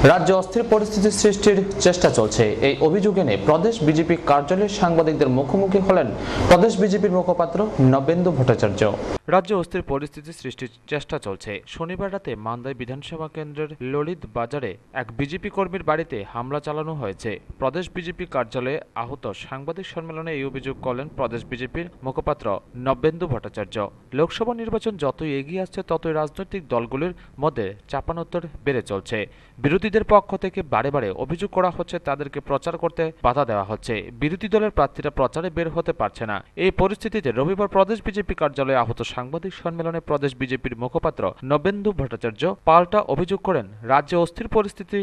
রাজ্যে অস্থির পরিস্থিতি সৃষ্টির চেষ্টা চলছে। এই অভিযোগ এনে প্রদেশ বিজেপি কার্যালয়ে সাংবাদিকদের মুখোমুখি হলেন প্রদেশ বিজেপির মুখপাত্র নবেন্দু ভট্টাচার্য। রাজ্যে অস্থির পরিস্থিতি সৃষ্টির চেষ্টা চলছে। শনিবার রাতে মান্দাই বিধানসভা কেন্দ্রের ললিত বাজারে এক বিজেপি কর্মীর বাড়িতে হামলা চালানো হয়েছে। প্রদেশ বিজেপি কার্যালয়ে আহত সাংবাদিক সম্মেলনে এই অভিযোগ করলেন প্রদেশ বিজেপির মুখপাত্র নবেন্দু ভট্টাচার্য। লোকসভা নির্বাচন যতই এগিয়ে আসছে ততই রাজনৈতিক দলগুলির মধ্যে চাপানোত্তর বেড়ে চলছে। বিরোধীদের পক্ষ থেকে বারে বারে অভিযোগ করা হচ্ছে তাদেরকে প্রচার করতে বাধা দেওয়া হচ্ছে। বিরোধী দলের প্রার্থীরা প্রচারে বের হতে পারছে না। এই পরিস্থিতিতে রবিবার প্রদেশ বিজেপি কার্যালয়ে আহত সাংবাদিক সম্মেলনে প্রদেশ বিজেপির মুখপাত্র নবেন্দু ভট্টাচার্য পাল্টা অভিযোগ করেন, রাজ্যে অস্থির পরিস্থিতি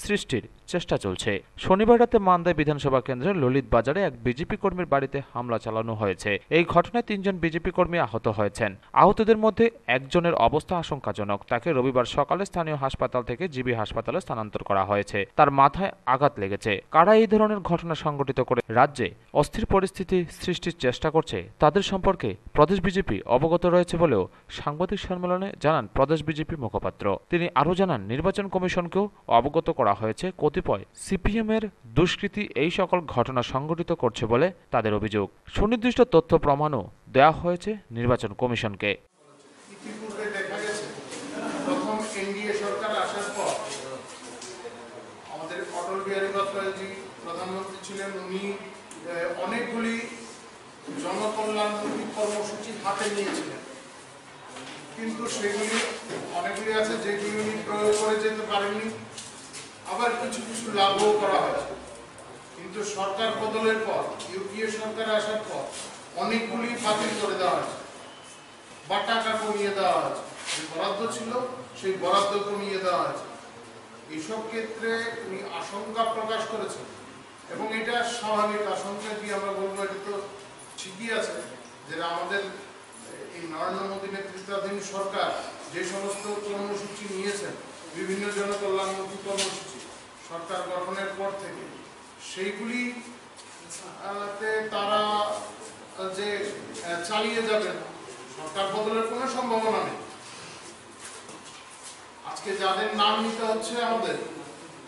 সৃষ্টির চেষ্টা চলছে। শনিবার রাতে মান্দাই বিধানসভা কেন্দ্রের ললিত বাজারে এক বিজেপি কর্মীর বাড়িতে হামলা চালানো হয়েছে। এই ঘটনায় ৩ জন বিজেপি কর্মী আহত হয়েছেন। আহতদের মধ্যে একজনের অবস্থা আশঙ্কাজনক। তাকে রবিবার সকালে স্থানীয় হাসপাতাল থেকে জিবি হাসপাতালে স্থানান্তর করা হয়েছে। তার মাথায় আঘাত লেগেছে। কারা এই ধরনের ঘটনা সংঘটিত করে রাজ্যে অস্থির পরিস্থিতি সৃষ্টির চেষ্টা করছে তাদের সম্পর্কে প্রদেশ বিজেপি অবগত রয়েছে বলেও সাংবাদিক সম্মেলনে জানান প্রদেশ বিজেপি মুখপাত্র। তিনি আরও জানান, নির্বাচন কমিশনকেও অবগত করা হয়েছে। কতিপয় সিপিএম এর দুষ্কৃতী এই সকল ঘটনা সংঘটিত করছে বলে তাদের অভিযোগ। সুনির্দিষ্ট তথ্য প্রমাণও দেওয়া হয়েছে নির্বাচন কমিশনকে। ইতিপূর্বে দেখা গেছে প্রথম এনডিএ সরকার আসার পর আমাদের অটল বিহারী বাজপেয়ী প্রধানমন্ত্রী ছিলেন। উনি অনেকগুলি জনকল্যাণমূলক কর্মসূচি হাতে নিয়েছিলেন, কিন্তু সেগুলি অনেকগুলি আছে যেগুলি উনি প্রয়োগ করে যেতে পারেননি। আবার কিছু কিছু লাভও করা হয়েছে, কিন্তু সরকার বদলের পর ইউপিএ সরকার আসার পর অনেকগুলি বাতিল করে দেওয়া হয়েছে বা টাকা কমিয়ে দেওয়া হয়েছে। যে বরাদ্দ ছিল সেই বরাদ্দ কমিয়ে দেওয়া হয়েছে। এইসব ক্ষেত্রে উনি আশঙ্কা প্রকাশ করেছেন এবং এটা স্বাভাবিক আশঙ্কা কি আমরা বলবো, এটা তো ঠিকই আছে যে আমাদের এই নরেন্দ্র মোদী নেতৃত্বাধীন সরকার যে সমস্ত কর্মসূচি নিয়েছেন, বিভিন্ন জনকল্যাণমুখী কর্মসূচি সরকার গঠনের পর থেকে, সেইগুলি তারা যে চালিয়ে যাবেন, সরকার বদলের কোনো সম্ভাবনা নেই। আজকে যাদের নাম নিতে হচ্ছে আমাদের,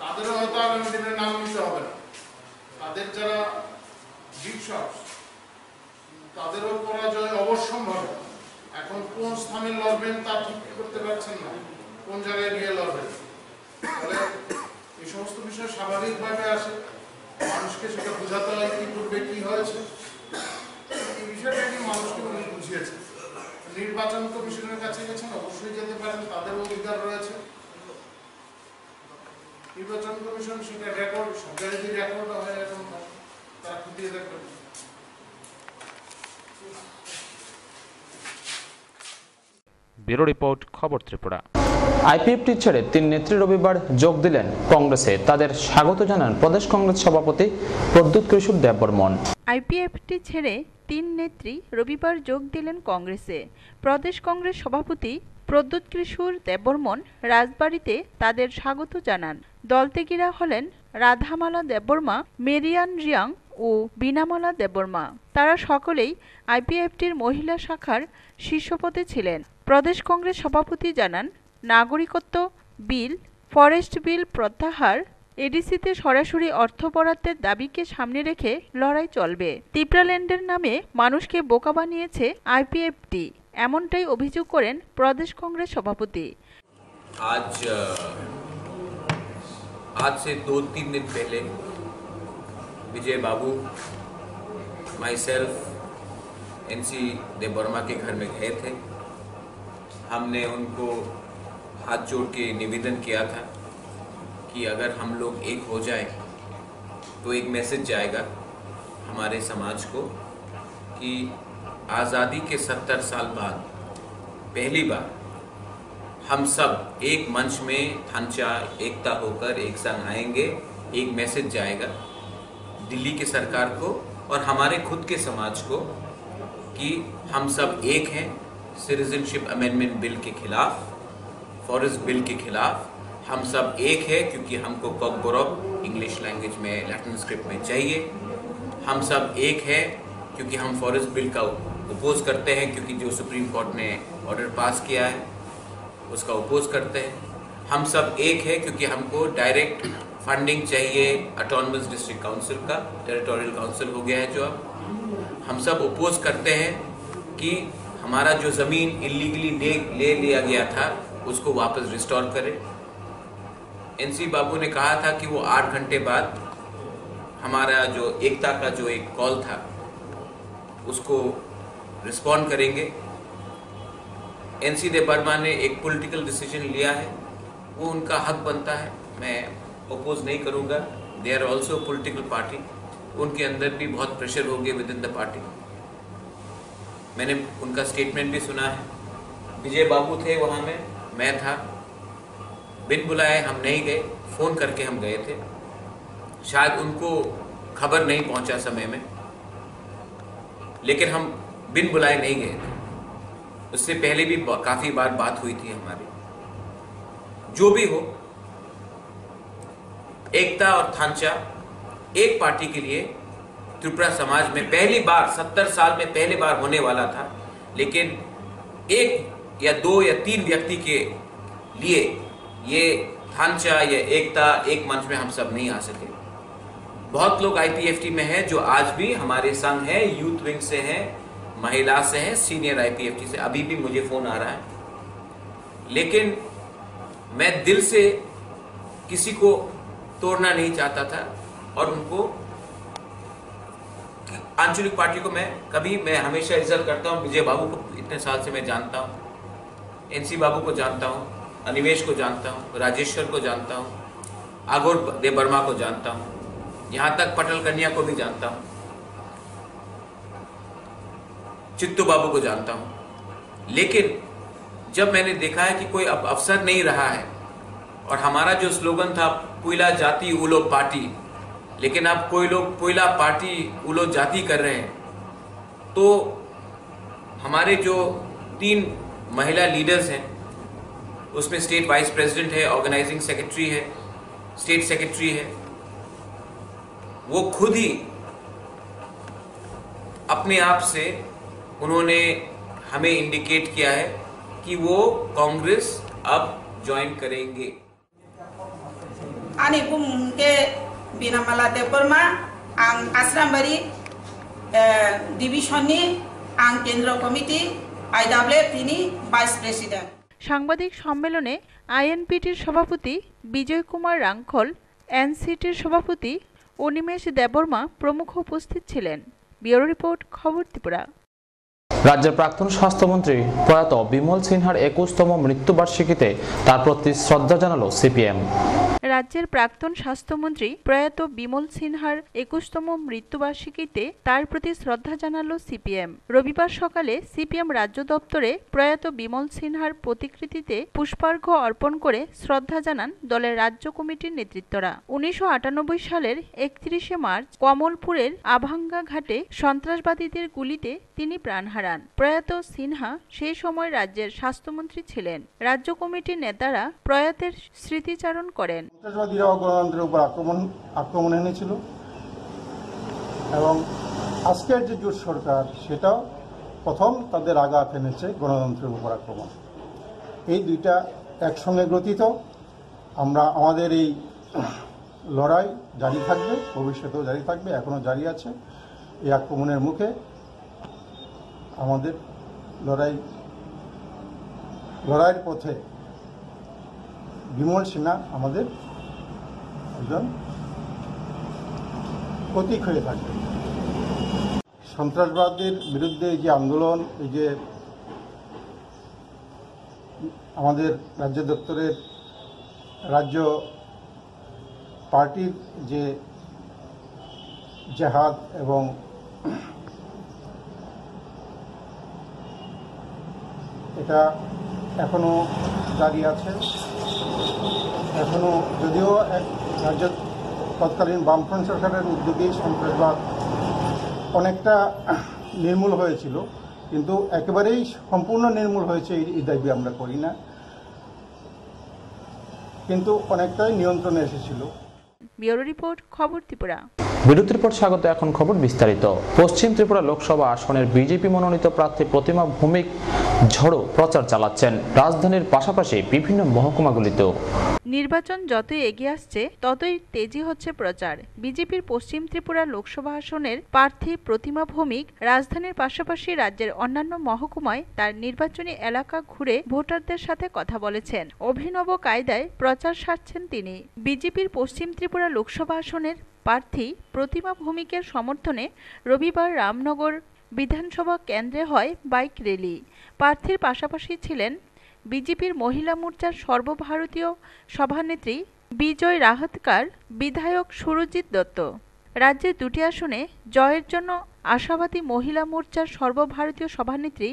তাদেরও হয়তো আগামী দিনে নাম নিতে হবে না। তাদের যারা বিগ শটস, তাদেরও পরাজয় অবশ্যম্ভাবী। এখন কোন স্থানে লড়বেন তা ঠিক করতে পারছেন না, কোন জায়গায় গিয়ে লড়বেন। ফলে এই সমস্ত বিষয় স্বাভাবিকভাবে আসে, মানুষকে সেটা বোঝাতে হয় কি করবে, কি হয়েছে। এই বিষয়টা কি মানুষকে উনি বুঝিয়েছে। নির্বাচন কমিশনের কাছে গেছেন, অবশ্যই যেতে পারেন, তাদের অধিকার রয়েছে। নির্বাচন কমিশন সেটা রেকর্ড, সরকারি যে রেকর্ড হয় এখন তারা খুঁটিয়ে দেখবেন। ব্যুরো রিপোর্ট, খবর ত্রিপুরা। আইপিএফটি ছেড়ে 3 নেত্রী রবিবার যোগ দিলেন কংগ্রেসে। তাদের স্বাগত জানান প্রদেশ কংগ্রেস সভাপতি প্রদ্যুৎ কিশোর দেববর্মন। আইপিএফটি ছেড়ে 3 নেত্রী রবিবার যোগ দিলেন কংগ্রেসে। প্রদেশ কংগ্রেস সভাপতি প্রদ্যুৎ কিশোর দেববর্মন রাজবাড়িতে তাদের স্বাগত জানান। দলত্যাগীরা হলেন রাধামালা দেববর্মা, মেরিয়ান রিয়াং ও বীণামালা দেববর্মা। তারা সকলেই আইপিএফটির মহিলা শাখার শীর্ষপদে ছিলেন। প্রদেশ কংগ্রেস সভাপতি জানান, নাগরিকত্ব বিল, ফরেস্ট বিল প্রত্যাহার, এডিসিতে সরাসরি অর্থ বরাদ্দের দাবিকে সামনে রেখে লড়াই চলবে। ত্রিপুরাল্যান্ডের নামে মানুষকে বোকা বানিয়েছে আইপিএফটি, এমনটাই অভিযোগ করেন প্রদেশ কংগ্রেস সভাপতি। आज से 2-3 दिन पहले विजय बाबू, माई सेल्फ, एनसी देबबर्मा के घर में गए थे। हमने उनको हाथ जोड़ के निवेदन किया था कि अगर हम लोग एक हो जाए तो एक मैसेज जाएगा हमारे समाज को कि आज़ादी के 70 साल बाद पहली बार हम सब एक मंच में ढांचा एकता होकर एक संग आएंगे। एक मैसेज जाएगा दिल्ली की सरकार को और हमारे खुद के समाज को कि हम सब एक हैं सिटीजनशिप अमेंडमेंट बिल के खिलाफ, फॉरेस्ट बिल के खिलाफ। हम सब एक है क्योंकि हमको कॉकबोरॉक इंग्लिश लैंग्वेज में लैटिन स्क्रिप्ट में चाहिए। हम सब एक है क्योंकि हम फॉरेस्ट बिल का अपोज करते हैं, क्योंकि जो सुप्रीम कोर्ट ने ऑर्डर पास किया है उसका अपोज करते हैं। हम सब एक है क्योंकि हमको डायरेक्ट फंडिंग चाहिए ऑटोनमस डिस्ट्रिक्ट काउंसिल का, टेरिटोरियल काउंसिल हो गया है जो अब हम सब अपोज करते हैं कि हमारा जो ज़मीन इलीगली ले लिया गया था उसको वापस रिस्टोर करें। एनसी बाबू ने कहा था कि वो 8 घंटे बाद हमारा जो एकता का जो एक कॉल था उसको रिस्पॉन्ड करेंगे। एनसी देबबर्मा ने एक पॉलिटिकल डिसीजन लिया है, वो उनका हक बनता है, मैं अपोज नहीं करूंगा। They are also political party, उनके अंदर भी बहुत प्रेशर हो गया विद इन द पार्टी। मैंने उनका स्टेटमेंट भी सुना है। विजय बाबू थे वहाँ में, मैं था, बिन बुलाए हम नहीं गए, फ़ोन करके हम गए थे। शायद उनको खबर नहीं पहुंचा समय में, लेकिन हम बिन बुलाए नहीं गए थे। उससे पहले भी काफ़ी बार बात हुई थी हमारी। जो भी हो, एकता और थांचा एक पार्टी के लिए त्रिपुरा समाज में पहली बार 70 साल में पहली बार होने वाला था, लेकिन 1 या 2 या 3 व्यक्ति के लिए ये थांचा या एकता एक मंच में हम सब नहीं आ सके। बहुत लोग आईपीएफटी में हैं जो आज भी हमारे संग हैं, यूथ विंग से हैं, महिला से हैं, सीनियर आईपीएफटी से अभी भी मुझे फोन आ रहा है। लेकिन मैं दिल से किसी को तोड़ना नहीं चाहता था और उनको आंचलिक पार्टी को मैं हमेशा इज्जत करता हूं। विजय बाबू को इतने साल से मैं जानता हूं, एनसी बाबू को जानता हूं, अनिमेश को जानता हूं, राजेश्वर को जानता हूं, आगोर देबबर्मा को जानता हूं, यहां तक पटल कन्या को भी जानता हूं, चित्तू बाबू को जानता हूं। लेकिन जब मैंने देखा है कि कोई अब अवसर नहीं रहा है और हमारा जो स्लोगन था पुइला जाति उलो पार्टी, लेकिन अब कोई लोग पुइला पार्टी उलो जाति कर रहे हैं, तो हमारे जो 3 महिला लीडर्स हैं उसमें स्टेट वाइस प्रेसिडेंट है, ऑर्गेनाइजिंग सेक्रेटरी है, स्टेट सेक्रेटरी है, वो खुद ही अपने आप से उन्होंने हमें इंडिकेट किया है कि वो कांग्रेस अब ज्वाइन करेंगे। आनी बुमके बिनामाला देबबर्मा आं आश्रामबारी डिविजननि आं केंद्र कमिटी आईडब्लिउएफनि भाइस प्रेसिडेंट। সাংবাদিক সম্মেলনে আইএনপিটির সভাপতি বিজয় কুমার রাংখল, এনসিটির সভাপতি অনিমেষ দেববর্মা প্রমুখ উপস্থিত ছিলেন। ব্যুরো রিপোর্ট, খবর ত্রিপুরা। রাজ্যের প্রাক্তন স্বাস্থ্যমন্ত্রী প্রয়াত বিমল সিনহার 21তম মৃত্যুবার্ষিকীতে তার প্রতি শ্রদ্ধা জানালো সিপিএম। রাজ্যের প্রাক্তন স্বাস্থ্যমন্ত্রী প্রয়াত বিমল সিনহার 21তম মৃত্যুবার্ষিকীতে তার প্রতি শ্রদ্ধা জানালো সিপিএম। রবিবার সকালে সিপিএম রাজ্য দপ্তরে প্রয়াত বিমল সিনহার প্রতিকৃতিতে পুষ্পার্ঘ্য অর্পণ করে শ্রদ্ধা জানান দলের রাজ্য কমিটির নেতৃত্বরা। 1998 সালের 31শে মার্চ কমলপুরের আভাঙ্গা ঘাটে সন্ত্রাসবাদীদের গুলিতে তিনি প্রাণ হারান। প্রয়াত সিনহা সেই সময় রাজ্যের স্বাস্থ্যমন্ত্রী ছিলেন। রাজ্য কমিটির নেতারা প্রয়াতের স্মৃতিচারণ করেন। সন্ত্রাসবাদীরা গণতন্ত্রের উপর আক্রমণ এনেছিল এবং আজকের যে জোট সরকার সেটাও প্রথম তাদের আঘাত এনেছে গণতন্ত্রের উপর আক্রমণ। এই দুইটা একসঙ্গে গ্রথিত। আমরা আমাদের এই লড়াই জারি থাকবে, ভবিষ্যতেও জারি থাকবে, এখনো জারি আছে। এই আক্রমণের মুখে আমাদের লড়াইয়ের পথে বিমল সিনহা আমাদের একজন প্রতীক হয়ে থাকবে। সন্ত্রাসবাদের বিরুদ্ধে যে আন্দোলন, এই যে আমাদের রাজ্য দপ্তরের রাজ্য পার্টির যে জেহাদ এবং এটা এখনো জারি আছে। এখনো যদিও এক রাজ্য তৎকালীন বামফ্রন্ট সরকারের উদ্যোগেই সন্ত্রাসবাদ অনেকটা নির্মূল হয়েছিল, কিন্তু একেবারেই সম্পূর্ণ নির্মূল হয়েছে এই দাবি আমরা করি না, কিন্তু অনেকটাই নিয়ন্ত্রণে এসেছিল। ব্যুরো রিপোর্ট, খবর ত্রিপুরা। বিরতির পর স্বাগত, এখন খবর বিস্তারিত। পশ্চিম ত্রিপুরা লোকসভা আসনের বিজেপি মনোনীত প্রার্থী প্রতিমা ভৌমিক ঝড়ো প্রচার চালাচ্ছেন রাজধানীর পাশাপাশি বিভিন্ন মহকুমাগুলিতেও। নির্বাচন যতই এগিয়ে আসছে ততই তেজি হচ্ছে প্রচার। বিজেপির পশ্চিম ত্রিপুরা লোকসভা আসনের প্রার্থী প্রতিমা ভৌমিক রাজধানীর পাশাপাশি রাজ্যের অন্যান্য মহকুমায় তার নির্বাচনী এলাকা ঘুরে ভোটারদের সাথে কথা বলেছেন। অভিনব কায়দায় প্রচার সারছেন তিনি। বিজেপির পশ্চিম ত্রিপুরা লোকসভা আসনের প্রার্থী প্রতিমা ভৌমিকের সমর্থনে রবিবার রামনগর বিধানসভা কেন্দ্রে হয় বাইক র্যালি। প্রার্থীর পাশাপাশি ছিলেন বিজেপির মহিলা মোর্চার সর্বভারতীয় সভানেত্রী বিজয় রাহতকার, বিধায়ক সুরজিৎ দত্ত। রাজ্যের দুটি আসনে জয়ের জন্য আশাবাদী মহিলা মোর্চার সর্বভারতীয় সভানেত্রী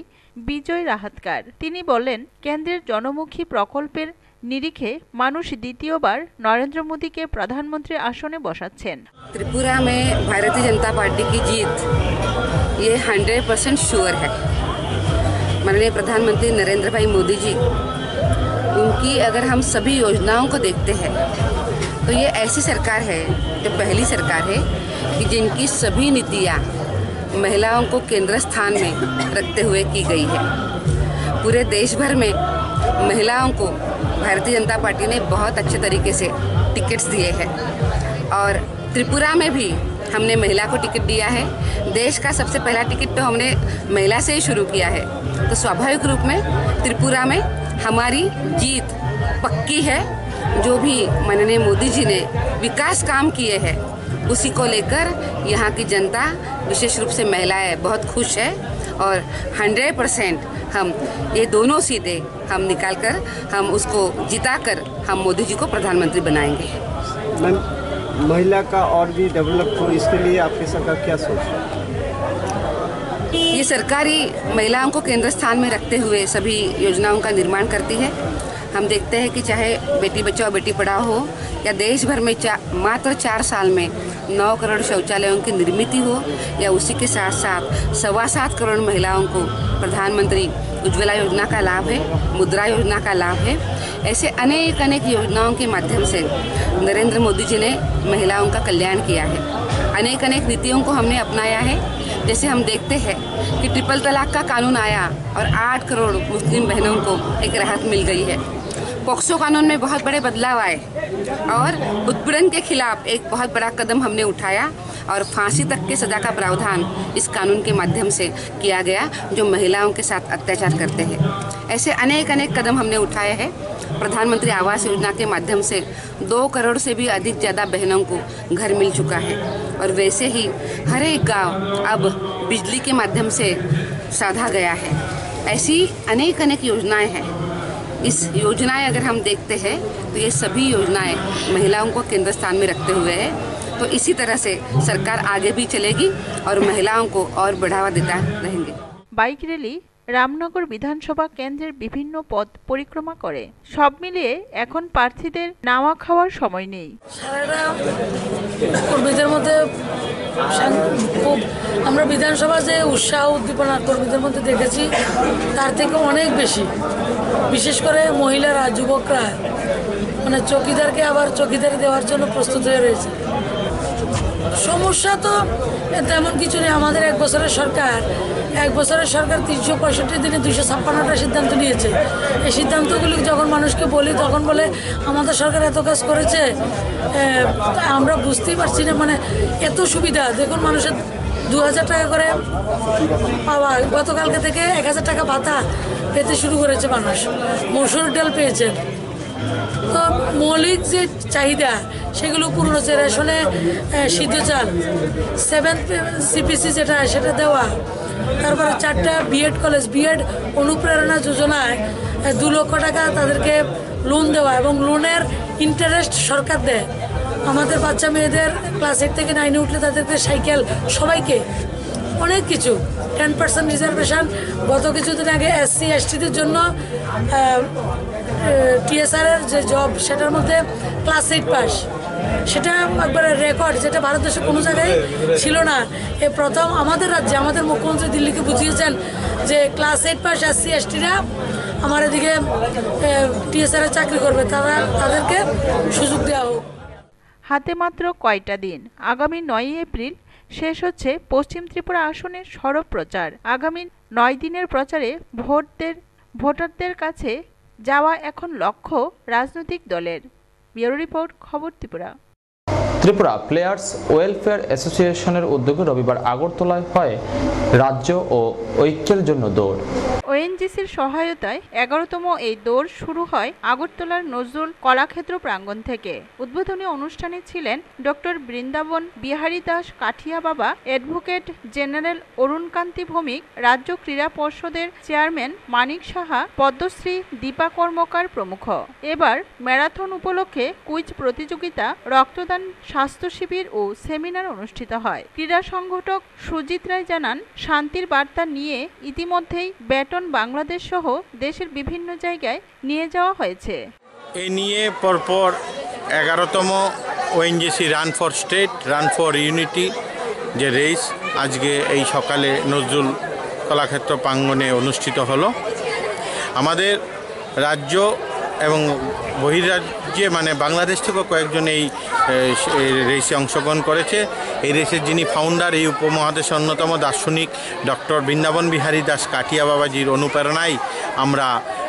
বিজয় রাহতকার। তিনি বলেন, কেন্দ্রের জনমুখী প্রকল্পের নিরিখে মানুষ দ্বিতীয়বার নরেন্দ্র মোদীকে প্রধানমন্ত্রী আসনে বসাচ্ছেন। त्रिपुरा में भारतीय जनता पार्टी की जीत ये 100% श्योर है। माननीय प्रधानमंत्री नरेंद्र भाई मोदी जी, उनकी अगर हम सभी योजनाओं को देखते हैं तो ये ऐसी सरकार है जो पहली सरकार है कि जिनकी सभी नीतियाँ महिलाओं को केंद्र स्थान में रखते हुए की गई है। पूरे देश भर में महिलाओं को भारतीय जनता पार्टी ने बहुत अच्छे तरीके से टिकट्स दिए हैं और त्रिपुरा में भी हमने महिला को टिकट दिया है। देश का सबसे पहला टिकट तो हमने महिला से ही शुरू किया है, तो स्वाभाविक रूप में त्रिपुरा में हमारी जीत पक्की है। जो भी माननीय मोदी जी ने विकास काम किए हैं उसी को लेकर यहाँ की जनता, विशेष रूप से महिलाएं बहुत खुश है और 100% हम ये दोनों सीटें हम निकाल कर हम उसको जिताकर हम मोदी जी को प्रधानमंत्री बनाएंगे। मैम, महिला का और भी डेवलप हो, इसके लिए आपकी सरकार क्या सोच है? ये सरकारी महिलाओं को केंद्र स्थान में रखते हुए सभी योजनाओं का निर्माण करती है। हम देखते हैं कि चाहे बेटी बचाओ बेटी पढ़ाओ हो या देश भर में मात्र 4 साल में 9 करोड़ शौचालयों की निर्मित हो या उसी के साथ साथ 7.25 करोड़ महिलाओं को प्रधानमंत्री उज्ज्वला योजना का लाभ है, मुद्रा योजना का लाभ है। ऐसे अनेक योजनाओं के माध्यम से नरेंद्र मोदी जी ने महिलाओं का कल्याण किया है। अनेक नीतियों को हमने अपनाया है। जैसे हम देखते हैं कि ट्रिपल तलाक का कानून आया और 8 करोड़ मुस्लिम बहनों को एक राहत मिल गई है। पॉक्सो कानून में बहुत बड़े बदलाव आए और उत्पीड़न के खिलाफ एक बहुत बड़ा कदम हमने उठाया और फांसी तक के सजा का प्रावधान इस कानून के माध्यम से किया गया जो महिलाओं के साथ अत्याचार करते हैं। ऐसे अनेक कदम हमने उठाए हैं। प्रधानमंत्री आवास योजना के माध्यम से 2 करोड़ से भी अधिक ज़्यादा बहनों को घर मिल चुका है और वैसे ही हर एक गाँव अब बिजली के माध्यम से साधा गया है। ऐसी अनेक योजनाएं हैं। इस योजनाएं अगर हम देखते हैं तो ये सभी योजनाएं महिलाओं को केंद्र स्थान में रखते हुए है। तो इसी तरह से सरकार आगे भी चलेगी और महिलाओं को और बढ़ावा देता रहेंगे। বাইক র্যালি রামনগর বিধানসভা কেন্দ্রের বিভিন্ন পথ পরিক্রমা করে। সব মিলিয়ে এখন প্রার্থীদের নাওয়া খাওয়ার সময় নেই। সারাটা কর্মীদের মধ্যে খুব আমরা বিধানসভা যে উৎসাহ উদ্দীপনা কর্মীদের মধ্যে দেখেছি তার থেকে অনেক বেশি, বিশেষ করে মহিলারা, যুবকরা মানে চৌকিদারকে আবার চৌকিদারি দেওয়ার জন্য প্রস্তুত হয়ে রয়েছে। সমস্যা তো তেমন কিছু নেই। আমাদের 1 বছরের সরকার 365 দিনে 256টা সিদ্ধান্ত নিয়েছে। এই সিদ্ধান্তগুলি যখন মানুষকে বলি তখন বলে আমাদের সরকার এত কাজ করেছে, আমরা বুঝতেই পারছি না। মানে এত সুবিধা দেখুন, মানুষের 2000 টাকা করে পাওয়া, গতকালকে থেকে 1000 টাকা ভাতা পেতে শুরু করেছে মানুষ, মসুর ডাল পেয়েছেন। তো মৌলিক যে চাহিদা সেগুলো পূরণ হচ্ছে। রেশনে সিদ্ধ চাল, 7th CPC সেটা দেওয়া, তারপরে 4টা বিএড কলেজ, বিএড অনুপ্রেরণা যোজনায় 2 লক্ষ টাকা তাদেরকে লোন দেওয়া এবং লোনের ইন্টারেস্ট সরকার দেয়। আমাদের বাচ্চা মেয়েদের ক্লাস 8 থেকে 9 উঠলে তাদেরকে সাইকেল, সবাইকে অনেক কিছু। 10% রিজার্ভেশন গত কিছুদিন আগে SC STদের জন্য TSR-এর যে জব সেটার মধ্যে ক্লাস 8 পাস, সেটা একবারে রেকর্ড, যেটা ভারতবর্ষে কোনো জায়গায় ছিল না। এ প্রথম আমাদের রাজ্যে আমাদের মুখ্যমন্ত্রী দিল্লিকে বুঝিয়েছেন যে ক্লাস 8 পাস SC STরা আমার এদিকে TSR-এ চাকরি করবে, তাদেরকে সুযোগ দেওয়া হোক। হাতে মাত্র কয়টা দিন। আগামী 9 এপ্রিল শেষ হচ্ছে পশ্চিম ত্রিপুরা আসনের সরব প্রচার। আগামী 9 দিনের প্রচারে ভোটারদের কাছে যাওয়া এখন লক্ষ্য রাজনৈতিক দলের। ব্যুরো রিপোর্ট, খবর ত্রিপুরা। ত্রিপুরা প্লেয়ার্স ওয়েলফেয়ার অ্যাসোসিয়েশনের উদ্যোগে রবিবার আগরতলায় হয় রাজ্য ও ঐক্যের জন্য দৌড়। ওএনজিসির সহায়তায় 11তম এই দৌড় শুরু হয় আগরতলার নজরুল কলাক্ষেত্র প্রাঙ্গণ থেকে। উদ্বোধনী অনুষ্ঠানে ছিলেন ডক্টর বৃন্দাবন বিহারী দাস কাঠিয়া বাবা, অ্যাডভোকেট জেনারেল অরুণকান্তি ভৌমিক, রাজ্য ক্রীড়া পর্ষদের চেয়ারম্যান মানিক সাহা, পদ্মশ্রী দীপা কর্মকার প্রমুখ। এবার ম্যারাথন উপলক্ষে কুইজ প্রতিযোগিতা, রক্তদান, স্বাস্থ্য শিবির ও সেমিনার অনুষ্ঠিত হয়। ক্রীড়া সংগঠক সুজিত রায় জানান, শান্তির বার্তা নিয়ে ইতিমধ্যেই ব্যাটন বাংলাদেশ সহ দেশের বিভিন্ন জায়গায় নিয়ে যাওয়া হয়েছে। এ নিয়ে পরপর 11তম ONGC run for state, run for unity যে রেস আজকে এই সকালে নজরুল কলাক্ষেত্র প্রাঙ্গণে অনুষ্ঠিত হলো। আমাদের রাজ্য এবং বহির্রাজ্যে মানে বাংলাদেশ থেকেও কয়েকজন এই রেসে অংশগ্রহণ করেছে। এই রেসের যিনি ফাউন্ডার, এই উপমহাদেশের অন্যতম দার্শনিক ডক্টর বৃন্দাবন বিহারী দাস কাঠিয়া বাবাজির অনুপ্রেরণায় আমরা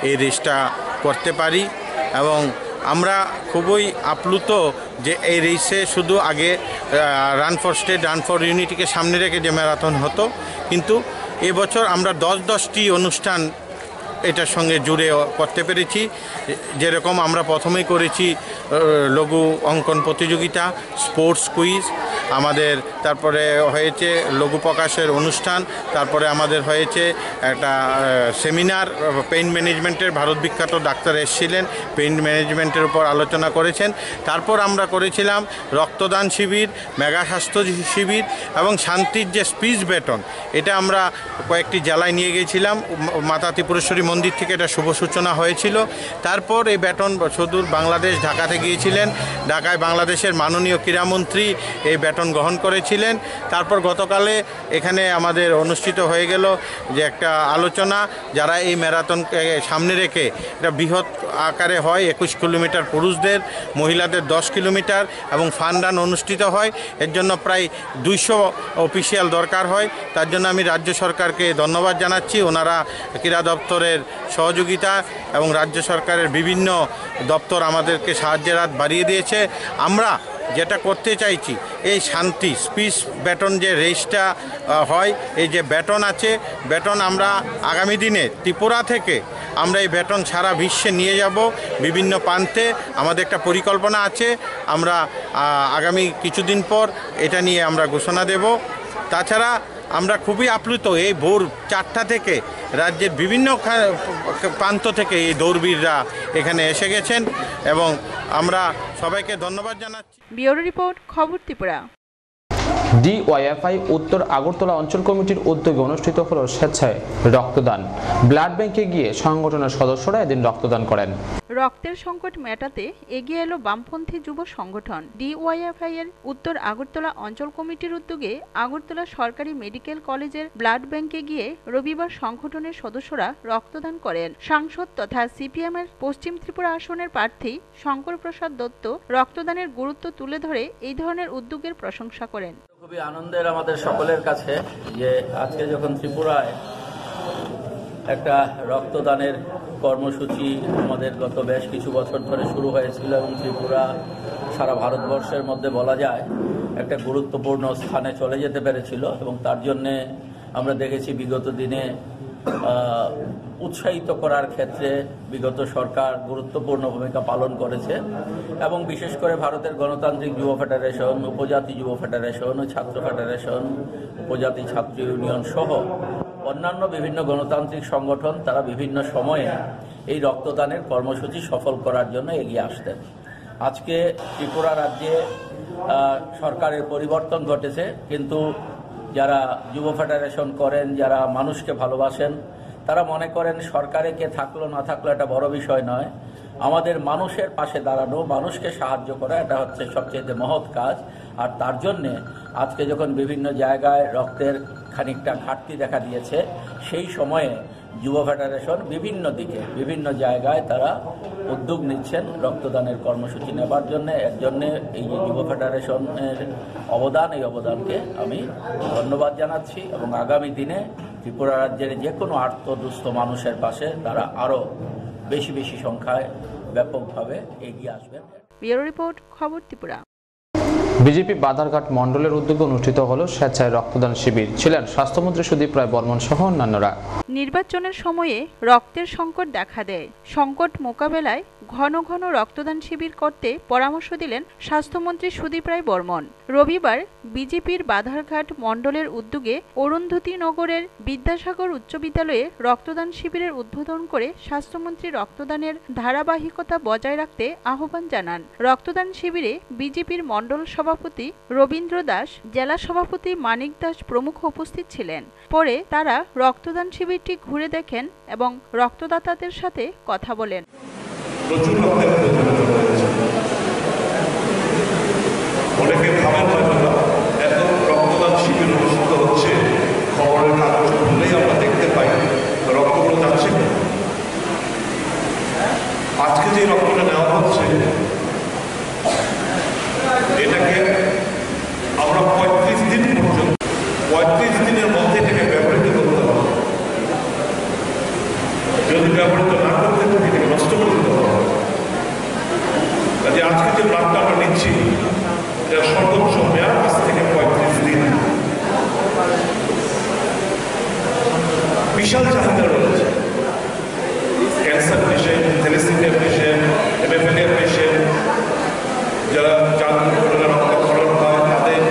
এই রেসটা করতে পারি এবং আমরা খুবই আপ্লুত যে এই রেসে শুধু আগে run for state, run for ইউনিটিকে সামনে রেখে যে ম্যারাথন হতো, কিন্তু এবছর আমরা 10টি অনুষ্ঠান এটার সঙ্গে জুড়ে করতে পেরেছি। যেরকম আমরা প্রথমেই করেছি লঘু অঙ্কন প্রতিযোগিতা, স্পোর্টস কুইজ, আমাদের তারপরে হয়েছে লঘু প্রকাশের অনুষ্ঠান, তারপরে আমাদের হয়েছে একটা সেমিনার, পেইন ম্যানেজমেন্টের ভারত বিখ্যাত ডাক্তার এসেছিলেন, পেইন ম্যানেজমেন্টের উপর আলোচনা করেছেন। তারপর আমরা করেছিলাম রক্তদান শিবির, মেগা স্বাস্থ্য শিবির এবং শান্তির যে স্পিচ ব্যাটন, এটা আমরা কয়েকটি জেলায় নিয়ে গিয়েছিলাম। মাতা ত্রিপুরেশ্বরী মন্দির থেকে এটা শুভ সূচনা হয়েছিল। তারপর এই ব্যাটন সুদূর বাংলাদেশ ঢাকাতে গিয়েছিলেন। ঢাকায় বাংলাদেশের মাননীয় ক্রীড়ামন্ত্রী এই ব্যাটন গ্রহণ করেছিলেন। তারপর গতকালে এখানে আমাদের অনুষ্ঠিত হয়ে গেল যে একটা আলোচনা, যারা এই ম্যারাথনকে সামনে রেখে এটা বৃহৎ আকারে হয়, 21 কিলোমিটার পুরুষদের, মহিলাদের 10 কিলোমিটার এবং ফান রান অনুষ্ঠিত হয়। এর জন্য প্রায় 200 অফিসিয়াল দরকার হয়। তার জন্য আমি রাজ্য সরকারকে ধন্যবাদ জানাচ্ছি। ওনারা ক্রীড়া দপ্তরের সহযোগিতা এবং রাজ্য সরকারের বিভিন্ন দপ্তর আমাদেরকে সাহায্যের হাত বাড়িয়ে দিয়েছে। আমরা যেটা করতে চাইছি, এই শান্তি স্পিচ ব্যাটন যে রেসটা হয়, এই যে ব্যাটন আছে, ব্যাটন আমরা আগামী দিনে ত্রিপুরা থেকে আমরা এই ব্যাটন সারা বিশ্বে নিয়ে যাব বিভিন্ন প্রান্তে। আমাদের একটা পরিকল্পনা আছে, আমরা আগামী কিছুদিন পর এটা নিয়ে আমরা ঘোষণা দেব। তাছাড়া আমরা খুবই আপ্লুত, এই ভোর 4টা থেকে রাজ্যের বিভিন্ন প্রান্ত থেকে এই দৌড়বীররা এখানে এসে গেছেন এবং আমরা সবাইকে ধন্যবাদ জানাচ্ছি। ব্যুরো রিপোর্ট, খবর ত্রিপুরা। ডিওয়াইএফআই উত্তর আগরতলা অঞ্চল কমিটির উদ্যোগে অনুষ্ঠিত হলো স্বেচ্ছায় রক্তদান। ব্লাড ব্যাংকে গিয়ে সংগঠনের সদস্যরা এদিন রক্তদান করেন। রক্তের সংকট মেটাতে এগিয়ে এলো বামপন্থী যুব সংগঠন ডিওয়াইএফআই এর উত্তর আগরতলা অঞ্চল কমিটির উদ্যোগে আগরতলা সরকারি মেডিকেল কলেজের ব্লাড ব্যাংকে গিয়ে রবিবার সংগঠনের সদস্যরা রক্তদান করেন। সাংসদ তথা সিপিএম এর পশ্চিম ত্রিপুরা আসনের প্রার্থী শঙ্কর প্রসাদ দত্ত রক্তদানের গুরুত্ব তুলে ধরে এই ধরনের উদ্যোগের প্রশংসা করেন। খুবই আনন্দের আমাদের সকলের কাছে যে আজকে যখন ত্রিপুরায় একটা রক্তদানের কর্মসূচি আমাদের গত বেশ কিছু বছর ধরে শুরু হয়েছিল এবং ত্রিপুরা সারা ভারতবর্ষের মধ্যে বলা যায় একটা গুরুত্বপূর্ণ স্থানে চলে যেতে পেরেছিল এবং তার জন্যে আমরা দেখেছি বিগত দিনে উৎসাহিত করার ক্ষেত্রে বিগত সরকার গুরুত্বপূর্ণ ভূমিকা পালন করেছে এবং বিশেষ করে ভারতের গণতান্ত্রিক যুব ফেডারেশন, উপজাতি যুব ফেডারেশন, ছাত্র ফেডারেশন, উপজাতি ছাত্র ইউনিয়ন সহ অন্যান্য বিভিন্ন গণতান্ত্রিক সংগঠন তারা বিভিন্ন সময়ে এই রক্তদানের কর্মসূচি সফল করার জন্য এগিয়ে আসতেন। আজকে ত্রিপুরা রাজ্যে সরকারের পরিবর্তন ঘটেছে, কিন্তু যারা যুব ফেডারেশন করেন, যারা মানুষকে ভালোবাসেন, তারা মনে করেন সরকারে কে থাকলো না থাকলো এটা বড় বিষয় নয়, আমাদের মানুষের পাশে দাঁড়ানো, মানুষকে সাহায্য করা এটা হচ্ছে সবচেয়ে মহৎ কাজ। আর তার জন্যে আজকে যখন বিভিন্ন জায়গায় রক্তের খানিকটা ঘাটতি দেখা দিয়েছে, সেই সময়ে যুব ফেডারেশন বিভিন্ন দিকে বিভিন্ন জায়গায় তারা উদ্যোগ নিচ্ছেন রক্তদানের কর্মসূচি নেবার জন্য। এর জন্য এই যে যুব ফেডারেশনের অবদান, এই অবদানকে আমি ধন্যবাদ জানাচ্ছি এবং আগামী দিনে ত্রিপুরা রাজ্যের যে কোনো আর্তদুস্থ মানুষের পাশে তারা আরও বেশি বেশি সংখ্যায় ব্যাপকভাবে এগিয়ে আসবেন। ব্যুরো রিপোর্ট, খবর ত্রিপুরা। বিজেপি বাধারঘাট মণ্ডলের উদ্যোগে অনুষ্ঠিত হলো স্বেচ্ছায় রক্তদান শিবির। ছিলেন স্বাস্থ্যমন্ত্রী সুদীপ রায় বর্মন সহ অন্যান্যরা। নির্বাচনের সময়ে রক্তের সংকট দেখা দেয়। সংকট মোকাবেলায় ঘন ঘন রক্তদান শিবির করতে পরামর্শ দিলেন স্বাস্থ্যমন্ত্রী সুদীপ রায় বর্মন। রবিবার বিজেপির বাধারঘাট মণ্ডলের উদ্যোগে অরুন্ধতী নগরের বিদ্যাসাগর উচ্চ বিদ্যালয়ে রক্তদান শিবিরের উদ্বোধন করে স্বাস্থ্যমন্ত্রী রক্তদানের ধারাবাহিকতা বজায় রাখতে আহ্বান জানান। রক্তদান শিবিরে বিজেপির মণ্ডল সভাপতি রবীন্দ্র দাস, জেলা সভাপতি মানিক দাস প্রমুখ উপস্থিত ছিলেন। পরে তারা রক্তদান শিবিরটি ঘুরে দেখেন এবং রক্তদাতাদের সাথে কথা বলেন। প্রচুর রক্তের প্রয়োজন রয়েছে। অনেকে ভাবেন হয়তো না এত রক্তদান শিবির অনুষ্ঠিত হচ্ছে, খবরের কাগজ খুললেই আমরা দেখতে পাই রক্তগুলো যাচ্ছে। আজকে যে রক্তটা নেওয়া হচ্ছে এটাকে আমরা 35 দিন পর্যন্ত 35 দিনের মধ্যে এটাকে ব্যবহৃত করতে হবে। যদি ব্যবহৃত না করতে পারি এটাকে নষ্ট করে দিতে হবে। কাজে আজকে যে ব্লাডটা আমরা নিচ্ছি এটা সর্বোচ্চ মেয়াদ আজ থেকে 35 দিন। বিশাল চাহিদা রয়েছে। Cancer patient, thalassaemia patient, haemophilia patient, যারা রক্তক্ষরণ হয় তাদের,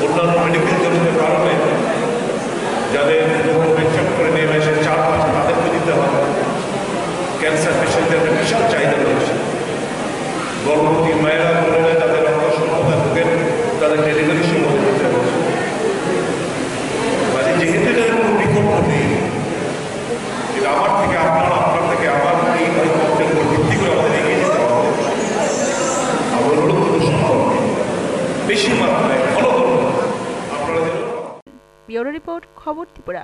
অন্যান্য মেডিকেল জনিত কারণে যাদের চেক করে নিয়ে এসে 4-5 তাদেরকে দিতে হবে। ক্যান্সার পেশেন্টদের বিশাল চাহিদা রয়েছে। গর্ভবতী মায়েরা বোনেরা যাদের রক্ত স্বল্পতা ভোগেন তাদের ডেলিভারি সময় দিতে হবে। মানে যেহেতু এটার কোনো বিকল্প নেই, এটা আমার থেকে আপনার, আপনার থেকে আমার, এই পরিকল্পনার উপর ভিত্তি করে আমাদের এগিয়ে যেতে হবে। আমার হলো কোনো সম্ভব বেশি মাত্রায় ঘন আপনারা। ব্যুরো রিপোর্ট, খবর ত্রিপুরা।